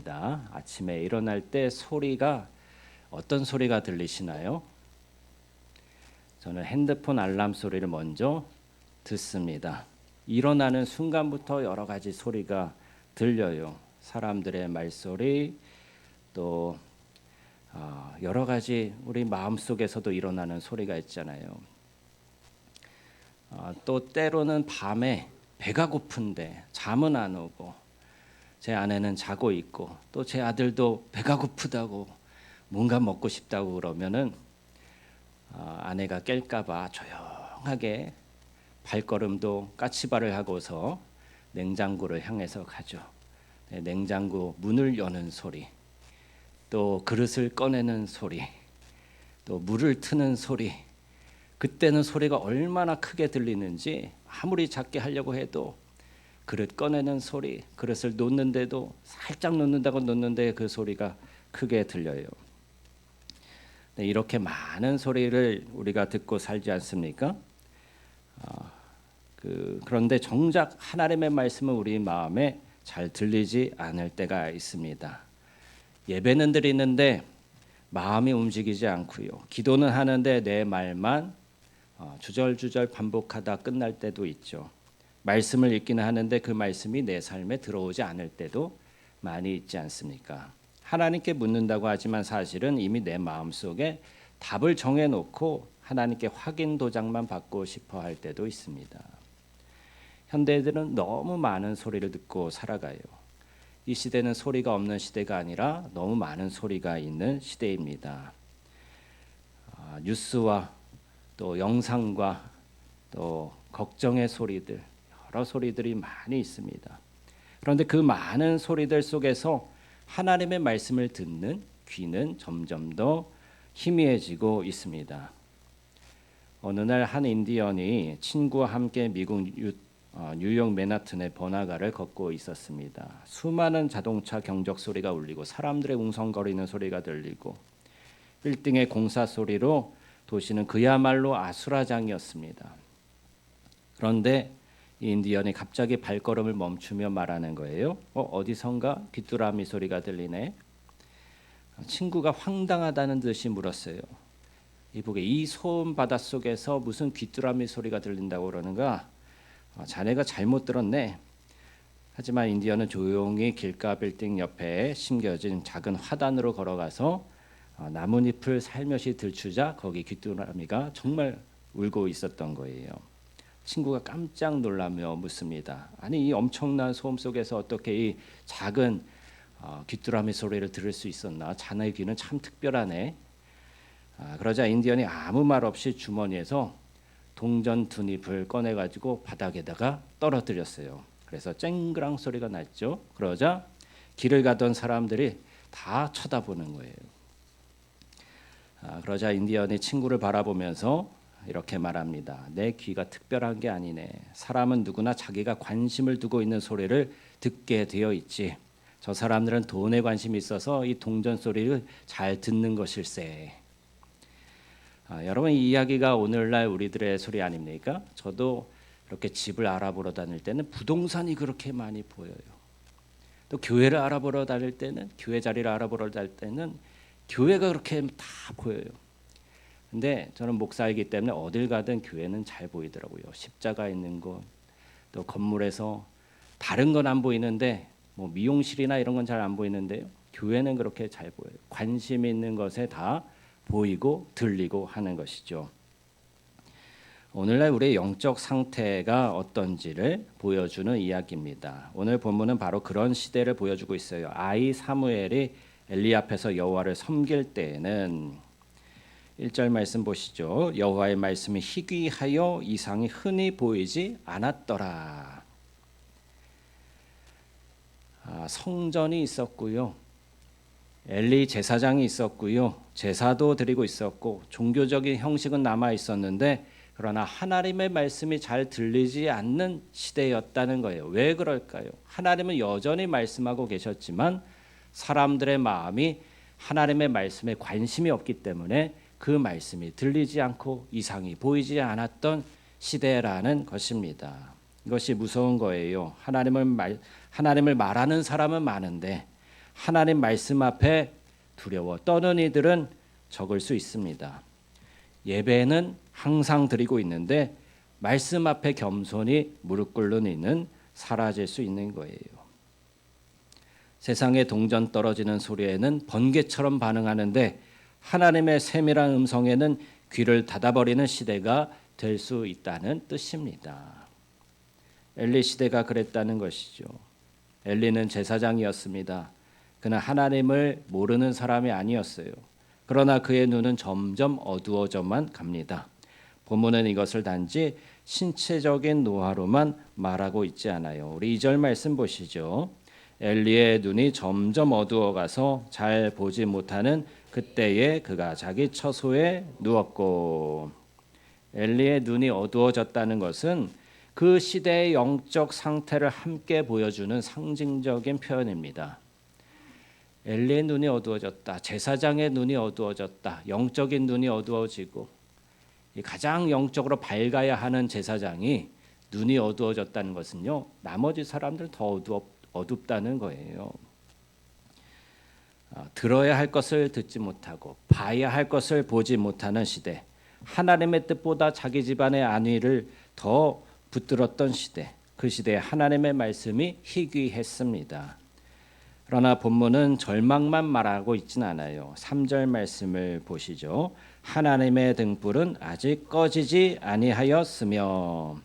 있습니다. 아침에 일어날 때 소리가 어떤 소리가 들리시나요? 저는 핸드폰 알람 소리를 먼저 듣습니다. 일어나는 순간부터 여러 가지 소리가 들려요. 사람들의 말소리, 또 여러 가지 우리 마음속에서도 일어나는 소리가 있잖아요. 또 때로는 밤에 배가 고픈데 잠은 안 오고, 제 아내는 자고 있고 또 제 아들도 배가 고프다고 뭔가 먹고 싶다고 그러면은 아내가 깰까봐 조용하게 발걸음도 까치발을 하고서 냉장고를 향해서 가죠. 냉장고 문을 여는 소리, 또 그릇을 꺼내는 소리, 또 물을 트는 소리, 그때는 소리가 얼마나 크게 들리는지 아무리 작게 하려고 해도 그릇 꺼내는 소리, 그릇을 놓는데도 살짝 놓는다고 놓는데 그 소리가 크게 들려요. 이렇게 많은 소리를 우리가 듣고 살지 않습니까? 그런데 정작 하나님의 말씀은 우리 마음에 잘 들리지 않을 때가 있습니다. 예배는 드리는데 마음이 움직이지 않고요. 기도는 하는데 내 말만 주절주절 반복하다 끝날 때도 있죠. 말씀을 읽기는 하는데 그 말씀이 내 삶에 들어오지 않을 때도 많이 있지 않습니까? 하나님께 묻는다고 하지만 사실은 이미 내 마음속에 답을 정해놓고 하나님께 확인 도장만 받고 싶어 할 때도 있습니다. 현대인들은 너무 많은 소리를 듣고 살아가요. 이 시대는 소리가 없는 시대가 아니라 너무 많은 소리가 있는 시대입니다. 뉴스와 또 영상과 또 걱정의 소리들, 여러 소리들이 많이 있습니다. 그런데 그 많은 소리들 속에서 하나님의 말씀을 듣는 귀는 점점 더 희미해지고 있습니다. 어느 날 한 인디언이 친구와 함께 미국 뉴욕 맨하튼의 번화가를 걷고 있었습니다. 수많은 자동차 경적 소리가 울리고 사람들의 웅성거리는 소리가 들리고 빌딩의 공사 소리로 도시는 그야말로 아수라장이었습니다. 그런데 이 인디언이 갑자기 발걸음을 멈추며 말하는 거예요. 어디선가 귀뚜라미 소리가 들리네. 친구가 황당하다는 듯이 물었어요. 이보게 이 소음 바닷속에서 무슨 귀뚜라미 소리가 들린다고 그러는가? 자네가 잘못 들었네. 하지만 인디언은 조용히 길가 빌딩 옆에 심겨진 작은 화단으로 걸어가서 나뭇잎을 살며시 들추자 거기 귀뚜라미가 정말 울고 있었던 거예요. 친구가 깜짝 놀라며 묻습니다. 아니 이 엄청난 소음 속에서 어떻게 이 작은 귀뚜라미 소리를 들을 수 있었나? 자네의 귀는 참 특별하네. 그러자 인디언이 아무 말 없이 주머니에서 동전 두 잎을 꺼내가지고 바닥에다가 떨어뜨렸어요. 그래서 쨍그랑 소리가 났죠. 그러자 길을 가던 사람들이 다 쳐다보는 거예요. 그러자 인디언이 친구를 바라보면서 이렇게 말합니다. 내 귀가 특별한 게 아니네. 사람은 누구나 자기가 관심을 두고 있는 소리를 듣게 되어 있지. 저 사람들은 돈에 관심이 있어서 이 동전 소리를 잘 듣는 것일세. 여러분 이 이야기가 오늘날 우리들의 소리 아닙니까? 저도 이렇게 집을 알아보러 다닐 때는 부동산이 그렇게 많이 보여요. 또 교회를 알아보러 다닐 때는 교회 자리를 알아보러 다닐 때는 교회가 그렇게 다 보여요. 근데 저는 목사이기 때문에 어딜 가든 교회는 잘 보이더라고요. 십자가 있는 곳, 또 건물에서 다른 건 안 보이는데 뭐 미용실이나 이런 건 잘 안 보이는데요. 교회는 그렇게 잘 보여요. 관심 있는 것에 다 보이고 들리고 하는 것이죠. 오늘날 우리의 영적 상태가 어떤지를 보여주는 이야기입니다. 오늘 본문은 바로 그런 시대를 보여주고 있어요. 아이 사무엘이 엘리 앞에서 여호와를 섬길 때에는 1절 말씀 보시죠. 여호와의 말씀이 희귀하여 이상이 흔히 보이지 않았더라. 성전이 있었고요. 엘리 제사장이 있었고요. 제사도 드리고 있었고 종교적인 형식은 남아 있었는데 그러나 하나님의 말씀이 잘 들리지 않는 시대였다는 거예요. 왜 그럴까요? 하나님은 여전히 말씀하고 계셨지만 사람들의 마음이 하나님의 말씀에 관심이 없기 때문에 그 말씀이 들리지 않고 이상이 보이지 않았던 시대라는 것입니다. 이것이 무서운 거예요. 하나님을 말하는 사람은 많은데 하나님 말씀 앞에 두려워 떠는 이들은 적을 수 있습니다. 예배는 항상 드리고 있는데 말씀 앞에 겸손히 무릎 꿇는 이는 사라질 수 있는 거예요. 세상의 동전 떨어지는 소리에는 번개처럼 반응하는데 하나님의 세밀한 음성에는 귀를 닫아버리는 시대가 될 수 있다는 뜻입니다. 엘리 시대가 그랬다는 것이죠. 엘리는 제사장이었습니다. 그는 하나님을 모르는 사람이 아니었어요. 그러나 그의 눈은 점점 어두워져만 갑니다. 본문은 이것을 단지 신체적인 노화로만 말하고 있지 않아요. 우리 2절 말씀 보시죠. 엘리의 눈이 점점 어두워가서 잘 보지 못하는 그때에 그가 자기 처소에 누웠고. 엘리의 눈이 어두워졌다는 것은 그 시대의 영적 상태를 함께 보여주는 상징적인 표현입니다. 엘리의 눈이 어두워졌다. 제사장의 눈이 어두워졌다. 영적인 눈이 어두워지고 가장 영적으로 밝아야 하는 제사장이 눈이 어두워졌다는 것은요. 나머지 사람들 더 어둡다는 거예요. 들어야 할 것을 듣지 못하고 봐야 할 것을 보지 못하는 시대. 하나님의 뜻보다 자기 집안의 안위를 더 붙들었던 시대. 그 시대에 하나님의 말씀이 희귀했습니다. 그러나 본문은 절망만 말하고 있지는 않아요. 3절 말씀을 보시죠. 하나님의 등불은 아직 꺼지지 아니하였으며.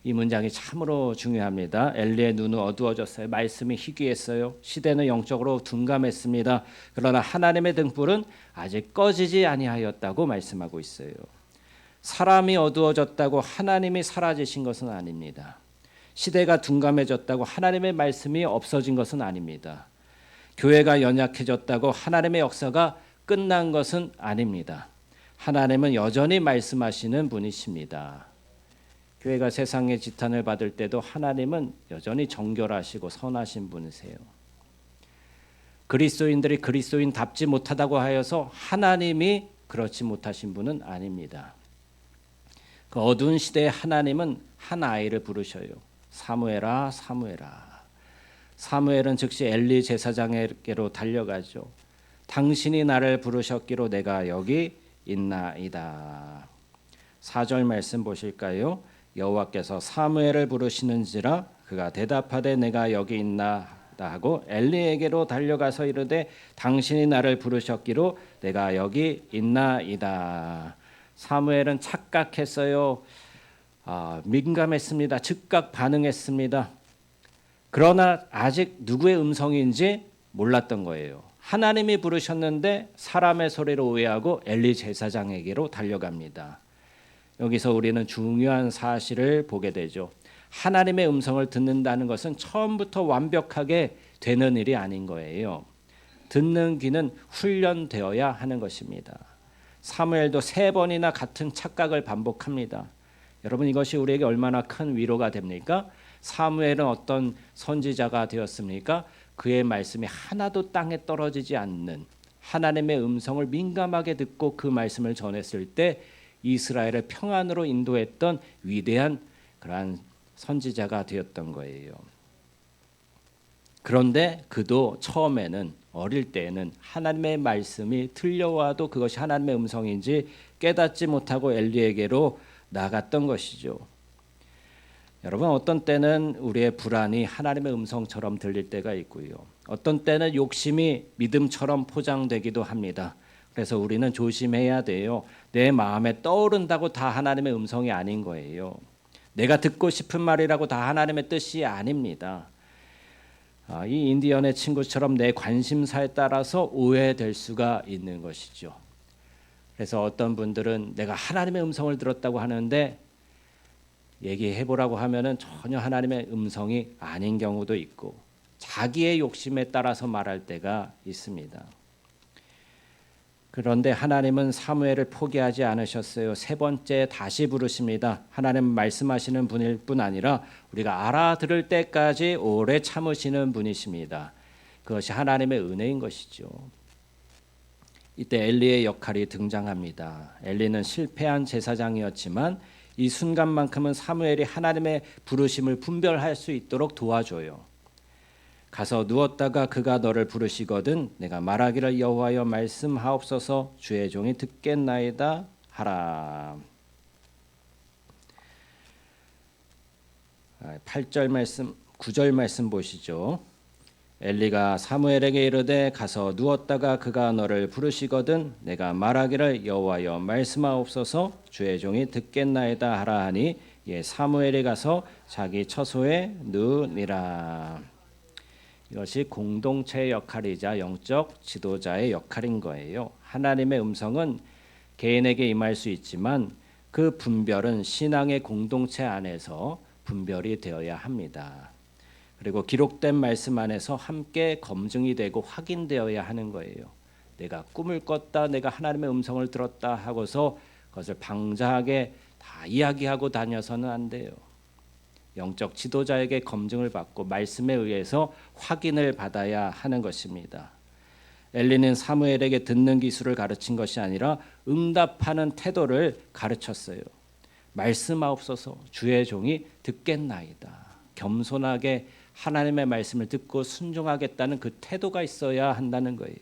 이 문장이 참으로 중요합니다. 엘리의 눈은 어두워졌어요. 말씀이 희귀했어요. 시대는 영적으로 둔감했습니다. 그러나 하나님의 등불은 아직 꺼지지 아니하였다고 말씀하고 있어요. 사람이 어두워졌다고 하나님이 사라지신 것은 아닙니다. 시대가 둔감해졌다고 하나님의 말씀이 없어진 것은 아닙니다. 교회가 연약해졌다고 하나님의 역사가 끝난 것은 아닙니다. 하나님은 여전히 말씀하시는 분이십니다. 교회가 세상의 지탄을 받을 때도 하나님은 여전히 정결하시고 선하신 분이세요. 그리스도인들이 그리스도인답지 못하다고 하여서 하나님이 그렇지 못하신 분은 아닙니다. 그 어두운 시대에 하나님은 한 아이를 부르셔요. 사무엘아, 사무엘아. 사무엘은 즉시 엘리 제사장에게로 달려가죠. 당신이 나를 부르셨기로 내가 여기 있나이다. 4절 말씀 보실까요? 여호와께서 사무엘을 부르시는지라 그가 대답하되 내가 여기 있나이다 하고 엘리에게로 달려가서 이르되 당신이 나를 부르셨기로 내가 여기 있나이다. 사무엘은 착각했어요. 민감했습니다. 즉각 반응했습니다. 그러나 아직 누구의 음성인지 몰랐던 거예요. 하나님이 부르셨는데 사람의 소리로 오해하고 엘리 제사장에게로 달려갑니다. 여기서 우리는 중요한 사실을 보게 되죠. 하나님의 음성을 듣는다는 것은 처음부터 완벽하게 되는 일이 아닌 거예요. 듣는 귀는 훈련되어야 하는 것입니다. 사무엘도 3번이나 같은 착각을 반복합니다. 여러분 이것이 우리에게 얼마나 큰 위로가 됩니까? 사무엘은 어떤 선지자가 되었습니까? 그의 말씀이 하나도 땅에 떨어지지 않는 하나님의 음성을 민감하게 듣고 그 말씀을 전했을 때 이스라엘을 평안으로 인도했던 위대한 그러한 선지자가 되었던 거예요. 그런데 그도 처음에는 어릴 때에는 하나님의 말씀이 들려와도 그것이 하나님의 음성인지 깨닫지 못하고 엘리에게로 나갔던 것이죠. 여러분 어떤 때는 우리의 불안이 하나님의 음성처럼 들릴 때가 있고요. 어떤 때는 욕심이 믿음처럼 포장되기도 합니다. 그래서 우리는 조심해야 돼요. 내 마음에 떠오른다고 다 하나님의 음성이 아닌 거예요. 내가 듣고 싶은 말이라고 다 하나님의 뜻이 아닙니다. 이 인디언의 친구처럼 내 관심사에 따라서 오해될 수가 있는 것이죠. 그래서 어떤 분들은 내가 하나님의 음성을 들었다고 하는데 얘기해보라고 하면은 전혀 하나님의 음성이 아닌 경우도 있고 자기의 욕심에 따라서 말할 때가 있습니다. 그런데 하나님은 사무엘을 포기하지 않으셨어요. 3번째 다시 부르십니다. 하나님 말씀하시는 분일 뿐 아니라 우리가 알아들을 때까지 오래 참으시는 분이십니다. 그것이 하나님의 은혜인 것이죠. 이때 엘리의 역할이 등장합니다. 엘리는 실패한 제사장이었지만 이 순간만큼은 사무엘이 하나님의 부르심을 분별할 수 있도록 도와줘요. 가서 누웠다가 그가 너를 부르시거든 내가 말하기를 여호와여 말씀하옵소서 주의 종이 듣겠나이다 하라. 8절 말씀 9절 말씀 보시죠. 엘리가 사무엘에게 이르되 가서 누웠다가 그가 너를 부르시거든 내가 말하기를 여호와여 말씀하옵소서 주의 종이 듣겠나이다 하라 하니 사무엘이 가서 자기 처소에 누우니라. 이것이 공동체의 역할이자 영적 지도자의 역할인 거예요. 하나님의 음성은 개인에게 임할 수 있지만 그 분별은 신앙의 공동체 안에서 분별이 되어야 합니다. 그리고 기록된 말씀 안에서 함께 검증이 되고 확인되어야 하는 거예요. 내가 꿈을 꿨다, 내가 하나님의 음성을 들었다 하고서 그것을 방자하게 다 이야기하고 다녀서는 안 돼요. 영적 지도자에게 검증을 받고 말씀에 의해서 확인을 받아야 하는 것입니다. 엘리는 사무엘에게 듣는 기술을 가르친 것이 아니라 응답하는 태도를 가르쳤어요. 말씀하옵소서 주의 종이 듣겠나이다. 겸손하게 하나님의 말씀을 듣고 순종하겠다는 그 태도가 있어야 한다는 거예요.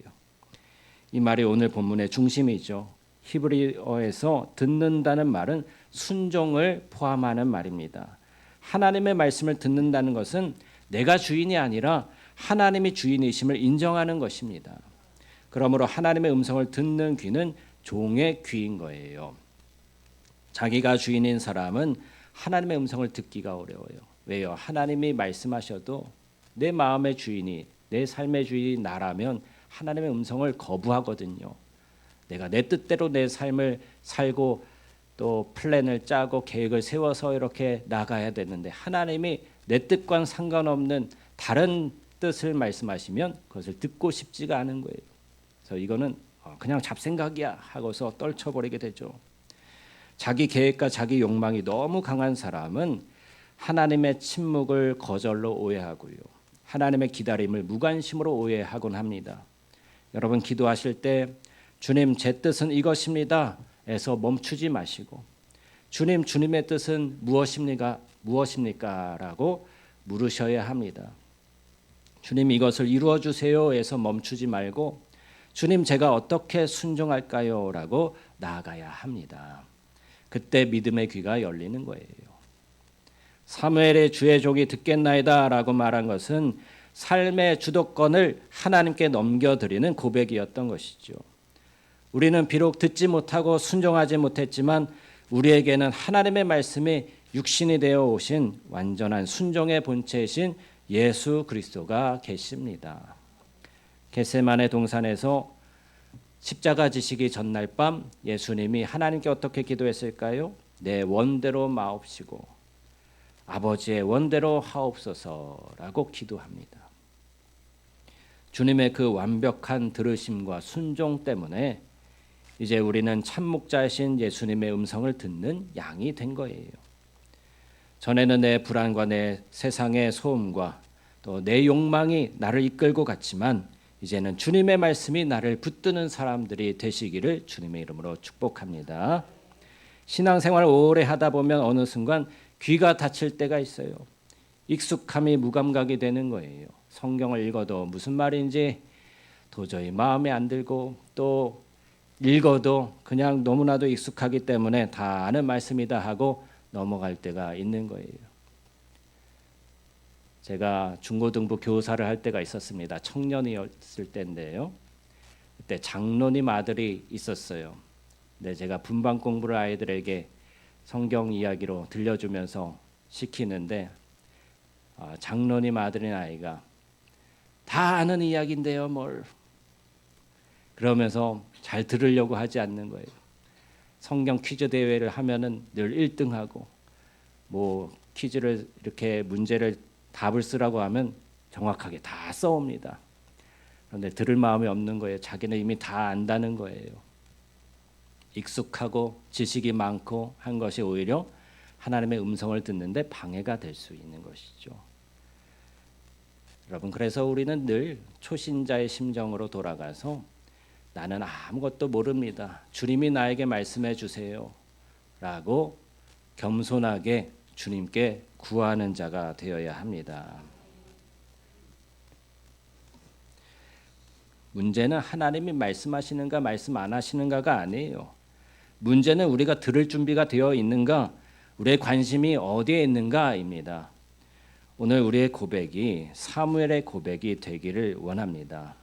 이 말이 오늘 본문의 중심이죠. 히브리어에서 듣는다는 말은 순종을 포함하는 말입니다. 하나님의 말씀을 듣는다는 것은 내가 주인이 아니라 하나님이 주인이심을 인정하는 것입니다. 그러므로 하나님의 음성을 듣는 귀는 종의 귀인 거예요. 자기가 주인인 사람은 하나님의 음성을 듣기가 어려워요. 왜요? 하나님이 말씀하셔도 내 마음의 주인이, 내 삶의 주인이 나라면 하나님의 음성을 거부하거든요. 내가 내 뜻대로 내 삶을 살고 또 플랜을 짜고 계획을 세워서 이렇게 나가야 되는데 하나님이 내 뜻과는 상관없는 다른 뜻을 말씀하시면 그것을 듣고 싶지가 않은 거예요. 그래서 이거는 그냥 잡생각이야 하고서 떨쳐버리게 되죠. 자기 계획과 자기 욕망이 너무 강한 사람은 하나님의 침묵을 거절로 오해하고요. 하나님의 기다림을 무관심으로 오해하곤 합니다. 여러분 기도하실 때 주님 제 뜻은 이것입니다 에서 멈추지 마시고 주님 주님의 뜻은 무엇입니까? 라고 물으셔야 합니다. 주님 이것을 이루어 주세요 에서 멈추지 말고 주님 제가 어떻게 순종할까요? 라고 나아가야 합니다. 그때 믿음의 귀가 열리는 거예요. 사무엘의 주의 종이 듣겠나이다 라고 말한 것은 삶의 주도권을 하나님께 넘겨드리는 고백이었던 것이죠. 우리는 비록 듣지 못하고 순종하지 못했지만 우리에게는 하나님의 말씀이 육신이 되어 오신 완전한 순종의 본체이신 예수 그리스도가 계십니다. 겟세마네 동산에서 십자가 지시기 전날 밤 예수님이 하나님께 어떻게 기도했을까요? 내 원대로 마옵시고 아버지의 원대로 하옵소서라고 기도합니다. 주님의 그 완벽한 들으심과 순종 때문에 이제 우리는 참목자이신 예수님의 음성을 듣는 양이 된 거예요. 전에는 내 불안과 내 세상의 소음과 또 내 욕망이 나를 이끌고 갔지만 이제는 주님의 말씀이 나를 붙드는 사람들이 되시기를 주님의 이름으로 축복합니다. 신앙생활 오래 하다 보면 어느 순간 귀가 닫힐 때가 있어요. 익숙함이 무감각이 되는 거예요. 성경을 읽어도 무슨 말인지 도저히 마음에 안 들고 또 읽어도 그냥 너무나도 익숙하기 때문에 다 아는 말씀이다 하고 넘어갈 때가 있는 거예요. 제가 중고등부 교사를 할 때가 있었습니다. 청년이었을 때인데요. 그때 장로님 아들이 있었어요. 근데 제가 분반 공부를 아이들에게 성경 이야기로 들려주면서 시키는데 장로님 아들인 아이가 다 아는 이야기인데요 뭘 그러면서 잘 들으려고 하지 않는 거예요. 성경 퀴즈 대회를 하면은 늘 1등하고 뭐 퀴즈를 이렇게 문제를 답을 쓰라고 하면 정확하게 다 써옵니다. 그런데 들을 마음이 없는 거예요. 자기는 이미 다 안다는 거예요. 익숙하고 지식이 많고 한 것이 오히려 하나님의 음성을 듣는데 방해가 될 수 있는 것이죠. 여러분 그래서 우리는 늘 초신자의 심정으로 돌아가서 나는 아무것도 모릅니다. 주님이 나에게 말씀해 주세요. 라고 겸손하게 주님께 구하는 자가 되어야 합니다. 문제는 하나님이 말씀하시는가 말씀 안 하시는가가 아니에요. 문제는 우리가 들을 준비가 되어 있는가, 우리의 관심이 어디에 있는가입니다. 오늘 우리의 고백이 사무엘의 고백이 되기를 원합니다.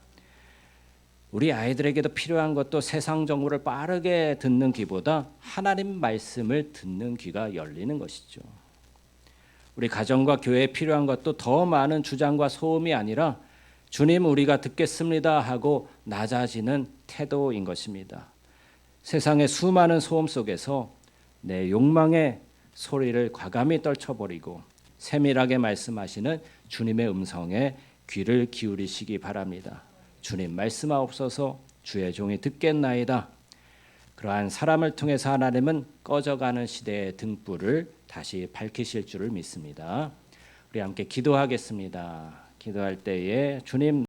우리 아이들에게도 필요한 것도 세상 정보를 빠르게 듣는 귀보다 하나님 말씀을 듣는 귀가 열리는 것이죠. 우리 가정과 교회에 필요한 것도 더 많은 주장과 소음이 아니라 주님 우리가 듣겠습니다 하고 낮아지는 태도인 것입니다. 세상의 수많은 소음 속에서 내 욕망의 소리를 과감히 떨쳐버리고 세밀하게 말씀하시는 주님의 음성에 귀를 기울이시기 바랍니다. 주님 말씀하옵소서, 주의 종이 듣겠나이다. 그러한 사람을 통해서 하나님은 꺼져가는 시대의 등불을 다시 밝히실 줄을 믿습니다. 우리 함께 기도하겠습니다. 기도할 때에 주님